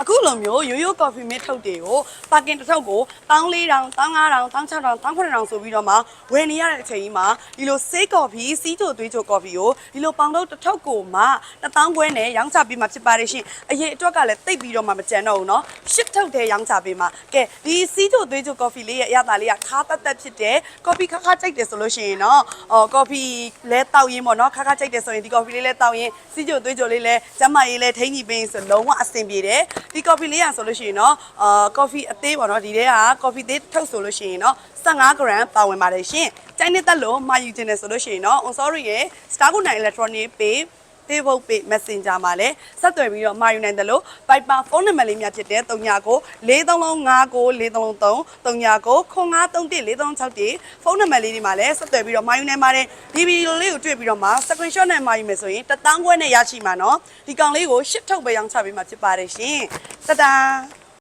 အခုလိုမျိုးရိုးရိုး coffee mate ထုတ်တွေကိုပါကင်တစ်ထုပ်ကို1400 1500 1600 1800ဆိုပြီးတော့မှဝယ်နေရတဲ့အချိန်ကြီးမှာဒီလို ဆေး coffee စီးချိုသွေးချို coffee ကိုဒီလိုပေါင်တော့တစ်ထုပ်ကိုမှ1000ခွဲနဲ့ရောင်းချပေးမှာဖြစ်ပါတယ်ရှင်အရေးအတွက်ကလည်းတိတ်ပြီးတော့မှမကြံတော့ဘူးเนาะ10ထုပ်တည်းရောင်းချပေးမှာကဲဒီစီးချိုသွေးချို coffee လေးရဲ့အရသာလေးကခါတက်တက်ဖြစ်တယ် coffee ခါခါကြိုက်တယ်ဆိုလို့ရှိရင်เนาะcoffee လဲတောက်ရင်းပေါ့เนาะခါခါကြိုက်တယ်ဆိုရင်ဒီ coffee လေးလဲတောက်ရင်းစီးချိုသွေးချိုလေးလဲကျမကြီးလဲထိန်းကြီးပေးဆိုလုံးဝအဆင်ပြေတယ်ဒီ coffee လေးရဆိုလို့ရှိရင်เนาะcoffee အသေးပေါ့เนาะဒီထဲက coffee သေးထုတ်ဆိုလို့ရှိရင်เนาะ15 gram ပါဝင်ပါတယ်ရှင်ကျိုင်းနဲ့တက်လို့မှာယူခြင်းတယ်ဆိုလို့ရှိရင်เนาะ on sorry ရဲ့ Star Good Night Electronic Pay Facebook Page Messenger မှာလည်းဆက်သွယ်ပြီးတော့မှာယူနိုင်တယ်လို့ Viber ဖုန်းနံပါတ်လေးများဖြစ်တဲ့39 439 ဖုန်းနံပါတ်လေးဒီမှာလည်းဆက်သွယ်ပြီးတော့မှာယူနိုင်ပါတယ်ဒီဗီဒီယိုလေးကိုတွေ့ပြီးတော့မှ screenshot နဲ့မှာယူမယ်ဆိုရင်1000ခွဲနဲ့ရရှိမှာเนาะဒီကောင်လေးကို10ထုတ်ပဲရောင်းချပေးမှာဖြစ်ပါတယ်ရှင်တဒါ